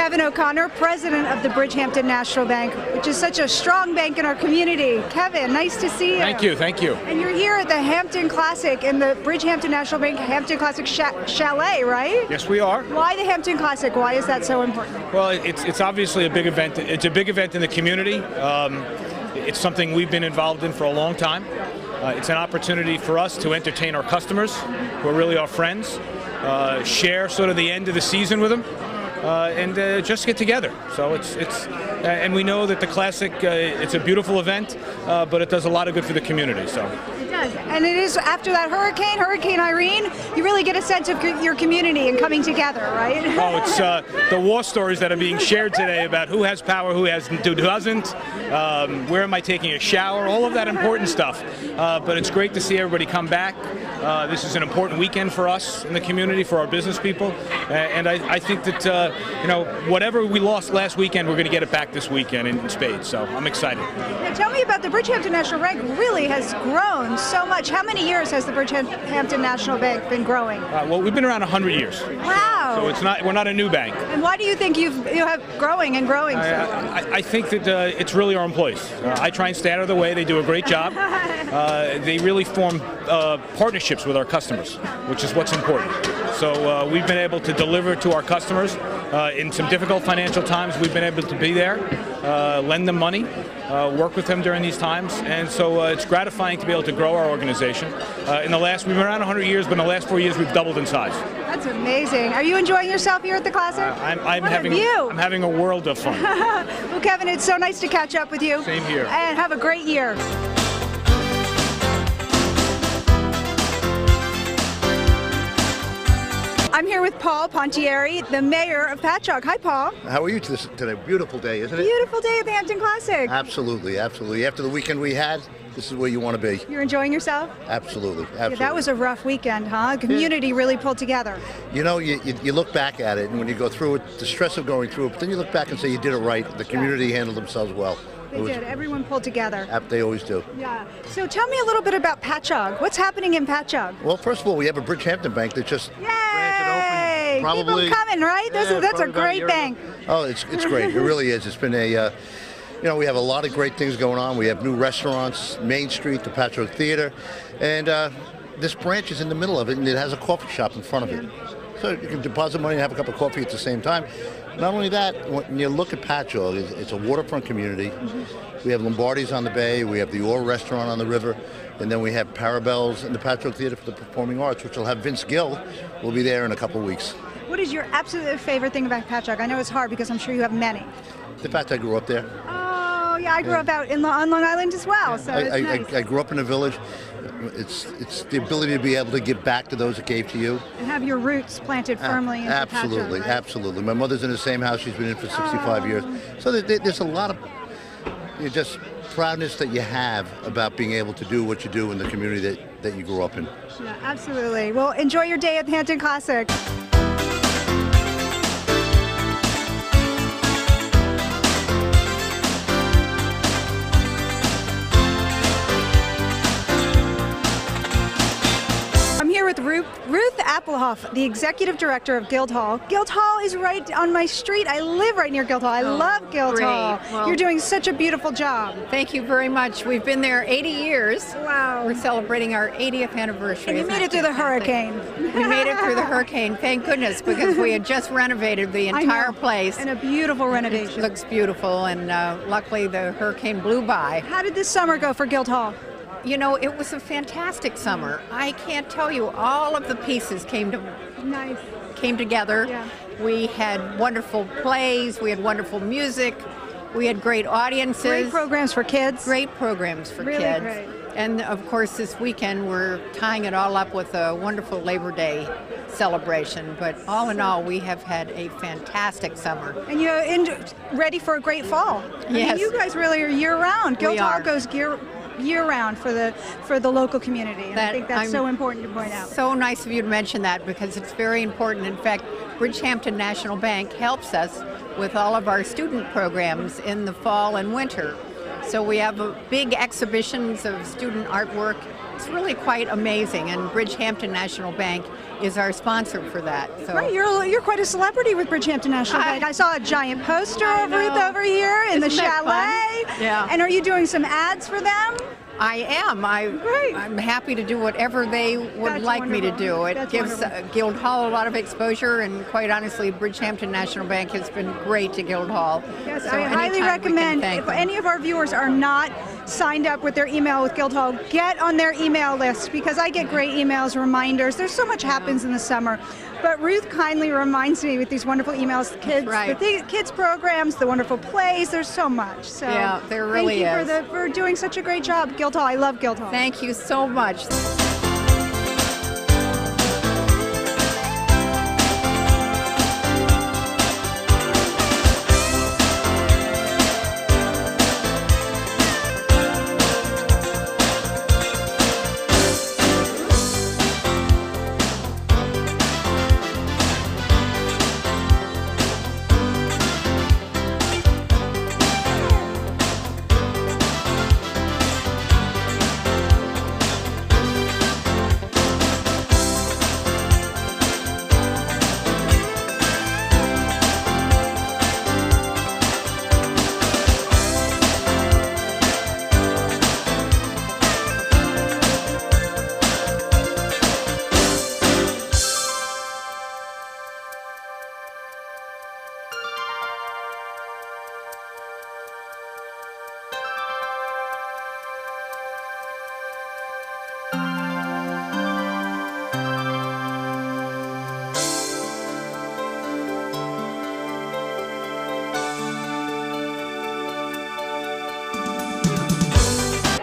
Kevin O'Connor, president of the Bridgehampton National Bank, which is such a strong bank in our community. Kevin, nice to see you. Thank you, thank you. And you're here at the Hampton Classic in the Bridgehampton National Bank Hampton Classic Chalet, right? Yes, we are. Why the Hampton Classic? Why is that so important? Well, it's obviously a big event. It's a big event in the community. It's something we've been involved in for a long time. It's an opportunity for us to entertain our customers, who are really our friends, share sort of the end of the season with them, and just get together. So and we know that the Classic, it's a beautiful event, but it does a lot of good for the community. So. It does, and it is after that Hurricane Irene, you really get a sense of your community and coming together, right? Oh, it's the war stories that are being shared today about who has power, who doesn't, where am I taking a shower, all of that important stuff. But it's great to see everybody come back. This is an important weekend for us in the community, for our business people, and I think that whatever we lost last weekend, we're going to get it back this weekend in spades. So I'm excited. Now tell me about the Bridgehampton National Bank. Really has grown so much. How many years has the Bridgehampton National Bank been growing? Well, we've been around 100 years. Wow! So we're not a new bank. And why do you think you have growing and growing? I think that it's really our employees. I try and stay out of the way. They do a great job. They really form partnerships with our customers, which is what's important. So we've been able to deliver to our customers in some difficult financial times. We've been able to be there, lend them money, work with them during these times, and so it's gratifying to be able to grow our organization. We've been around 100 years, but in the last 4 years we've doubled in size. That's amazing. Are you enjoying yourself here at the Classic? I'm having a world of fun. Well, Kevin, it's so nice to catch up with you. Same here. And have a great year. I'm here with Paul Pontieri, the mayor of Patchogue. Hi, Paul. How are you today? Beautiful day, isn't it? Beautiful day at the Hampton Classic. Absolutely, absolutely. After the weekend we had, this is where you want to be. You're enjoying yourself? Absolutely, absolutely. Yeah, that was a rough weekend, huh? The community really pulled together. You know, you look back at it, and when you go through it, the stress of going through it, but then you look back and say you did it right. The community handled themselves well. They did. Everyone pulled together. They always do. Yeah. So tell me a little bit about Patchogue. What's happening in Patchogue? Well, first of all, we have a Bridgehampton bank that just Yay! granted open. Probably. Keep them coming, right? That's a great bank. Oh, it's great. It really is. It's been a, we have a lot of great things going on. We have new restaurants, Main Street, the Patchogue Theater, and this branch is in the middle of it, and it has a coffee shop in front of it. So you can deposit money and have a cup of coffee at the same time. Not only that, when you look at Patchogue, it's a waterfront community. We have Lombardi's on the bay, we have the Orr restaurant on the river, and then we have Parabell's and the Patchogue Theater for the Performing Arts, which will have Vince Gill will be there in a couple of weeks. What is your absolute favorite thing about Patchogue? I know it's hard because I'm sure you have many. The fact I grew up there. Oh, yeah, I grew up out on Long Island as well, so it's nice. I grew up in a village. It's the ability to be able to give back to those that gave to you. And have your roots planted firmly into Absolutely, Patchogue, right? Absolutely. My mother's in the same house. She's been in for 65 years. So there's a lot of just proudness that you have about being able to do what you do in the community that you grew up in. Yeah, absolutely. Well, enjoy your day at the Hampton Classic. With Ruth Applehoff, the executive director of Guildhall. Guildhall is right on my street. I live right near Guildhall. I love Guildhall. Well, you're doing such a beautiful job. Thank you very much. We've been there 80 years. Wow. We're celebrating our 80th anniversary. And you made it through the hurricane. We made it through the hurricane, thank goodness, because we had just renovated the entire place. And a beautiful renovation. It looks beautiful, and luckily the hurricane blew by. How did this summer go for Guildhall? You know, it was a fantastic summer. I can't tell you, all of the pieces came together. Yeah. We had wonderful plays, we had wonderful music, we had great audiences. Great programs for kids. Great programs for really kids. Great. And of course this weekend we're tying it all up with a wonderful Labor Day celebration. But all in all, we have had a fantastic summer. And you're ready for a great fall. Yes. I mean, you guys really are year-round. Guildhall goes year-round for the local community, and I think that's so important to point out. So nice of you to mention that, because it's very important. In fact, Bridgehampton National Bank helps us with all of our student programs in the fall and winter. So we have big exhibitions of student artwork it's really quite amazing, and Bridgehampton National Bank is our sponsor for that. So Right, you're quite a celebrity with Bridgehampton National Bank. I saw a giant poster of Ruth over here in the Isn't that chalet. fun? Yeah. And are you doing some ads for them? I am. Great. I'm happy to do whatever they would That's like me to wonderful. do. It That's gives wonderful. Guildhall a lot of exposure, and quite honestly, Bridgehampton National Bank has been great to Guildhall. Yes, So I highly anytime we can recommend, thank if them. any of our viewers are not signed up with their email with Guildhall, get on their email list, because I get great emails, reminders. There's so much happens in the summer. But Ruth kindly reminds me with these wonderful emails, the kids, Right. the kids programs, the wonderful plays. There's so much. So Yeah, there really thank you is. for doing such a great job, Guildhall. I love Guildhall. Thank you so much.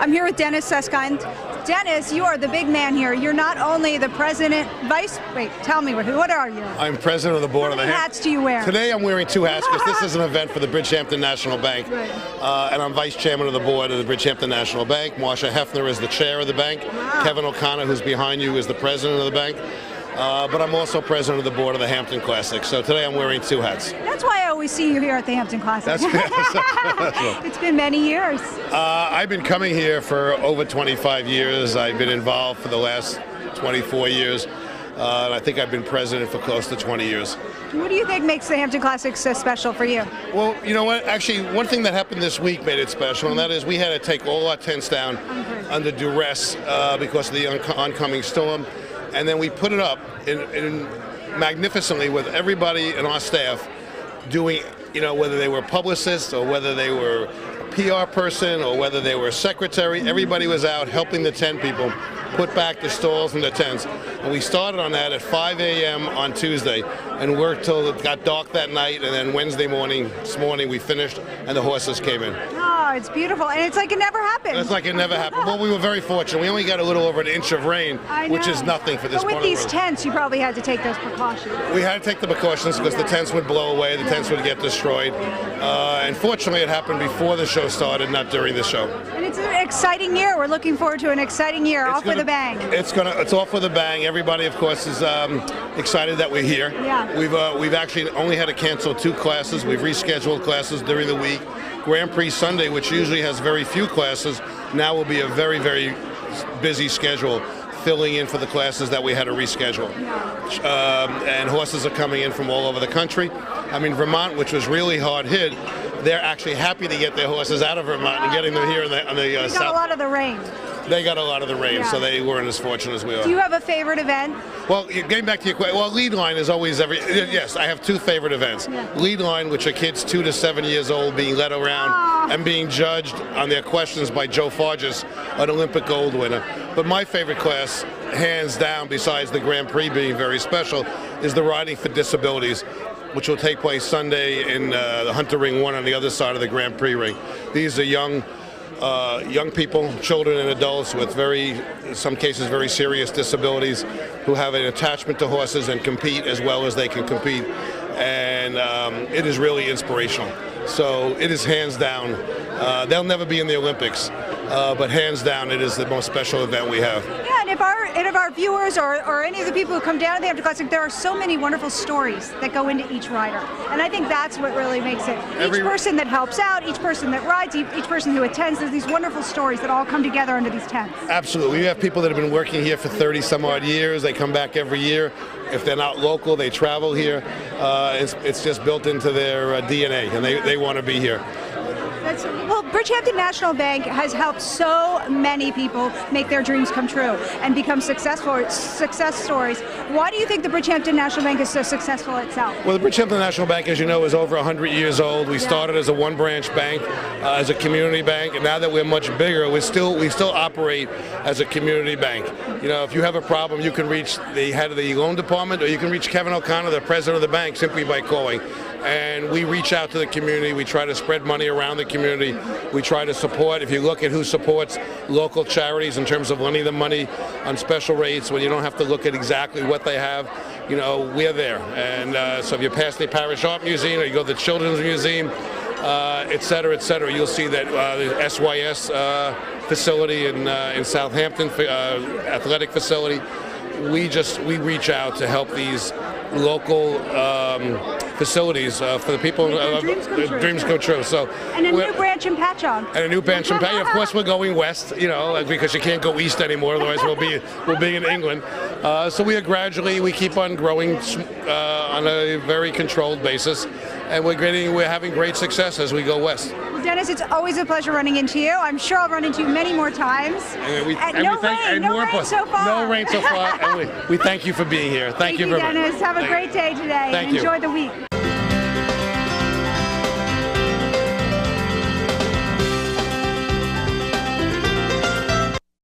I'm here with Dennis Suskind. Dennis, you are the big man here. You're not only the president, tell me, what are you? I'm president of the board of the What hats do you wear? Today I'm wearing two hats because this is an event for the Bridgehampton National Bank. Right. And I'm vice chairman of the board of the Bridgehampton National Bank. Marsha Hefner is the chair of the bank. Wow. Kevin OConnor, who's behind you, is the president of the bank. But I'm also president of the board of the Hampton Classic. So today I'm wearing two hats. That's why I always see you here at the Hampton Classic. It's been many years. I've been coming here for over 25 years. I've been involved for the last 24 years. And I think I've been president for close to 20 years. What do you think makes the Hampton Classic so special for you? Well, you know what? Actually, one thing that happened this week made it special, and that is we had to take all our tents down under duress because of the oncoming storm. And then we put it up in magnificently with everybody in our staff doing, you know, whether they were publicists or whether they were a PR person or whether they were a secretary. Everybody was out helping the tent people put back the stalls and the tents. And we started on that at 5 a.m. on Tuesday and worked till it got dark that night. And then this morning, we finished and the horses came in. Oh, it's beautiful. And it's like it never happened. It's like it never happened. Well, we were very fortunate. We only got a little over an inch of rain, I which know. is nothing for this But part with of the these world. tents, you probably had to take those precautions. We had to take the precautions because the tents would blow away, the tents would get destroyed. And fortunately, it happened before the show started, not during the show. And it's an exciting year. We're looking forward to an exciting year. Off with a bang. It's off with a bang. Everybody, of course, is excited that we're here. Yeah. We've actually only had to cancel 2 classes. We've rescheduled classes during the week. Grand Prix Sunday, which usually has very few classes, now will be a very, very busy schedule, filling in for the classes that we had to reschedule. And horses are coming in from all over the country. I mean, Vermont, which was really hard hit, they're actually happy to get their horses out of Vermont and getting them here on the We got south. a lot of the rain. They got a lot of the rain, Yeah. so they weren't as fortunate as we are. Do you have a favorite event? Well, getting back to your question, well, lead line is always yes, I have 2 favorite events. Yeah. Lead line, which are kids 2 to 7 years old being led around and being judged on their questions by Joe Farges, an Olympic gold winner. But my favorite class, hands down, besides the Grand Prix being very special, is the riding for disabilities, which will take place Sunday in the Hunter Ring 1 on the other side of the Grand Prix ring. These are young people, children and adults with in some cases, very serious disabilities who have an attachment to horses and compete as well as they can compete. And it is really inspirational. So it is hands down. They'll never be in the Olympics, but hands down, it is the most special event we have. Yeah, and if our viewers or any of the people who come down to the Hampton Classic, there are so many wonderful stories that go into each rider, and I think that's what really makes it. Each person that helps out, each person that rides, each person who attends, there's these wonderful stories that all come together under these tents. Absolutely. We have people that have been working here for 30 some odd years. They come back every year. If they're not local, they travel here. It's just built into their DNA, and they want to be here. Well, Bridgehampton National Bank has helped so many people make their dreams come true and become success stories. Why do you think the Bridgehampton National Bank is so successful itself? Well, the Bridgehampton National Bank, as you know, is over 100 years old. We started as a one-branch bank, as a community bank, and now that we're much bigger, we still operate as a community bank. You know, if you have a problem, you can reach the head of the loan department, or you can reach Kevin O'Connor, the president of the bank, simply by calling. And we reach out to the community. We try to spread money around the community. We try to support. If you look at who supports local charities in terms of lending them money on special rates, when you don't have to look at exactly what they have, you know, we're there. And so if you pass the Parish Art Museum, or you go to the Children's Museum, et cetera, you'll see that the SYS facility in Southampton, athletic facility. We reach out to help these local facilities for the people. Dreams come true. So, and a new branch in Patchogue. And a new branch in Patchogue. Of course, we're going west. You know, because you can't go east anymore. Otherwise, we'll be in England. So we keep on growing on a very controlled basis, and we're having great success as we go west. Well, Dennis, it's always a pleasure running into you. I'm sure I'll run into you many more times. No rain so far. No rain so far. And we thank you for being here. Thank you, Dennis. Have a great day today. Thank you. Enjoy the week.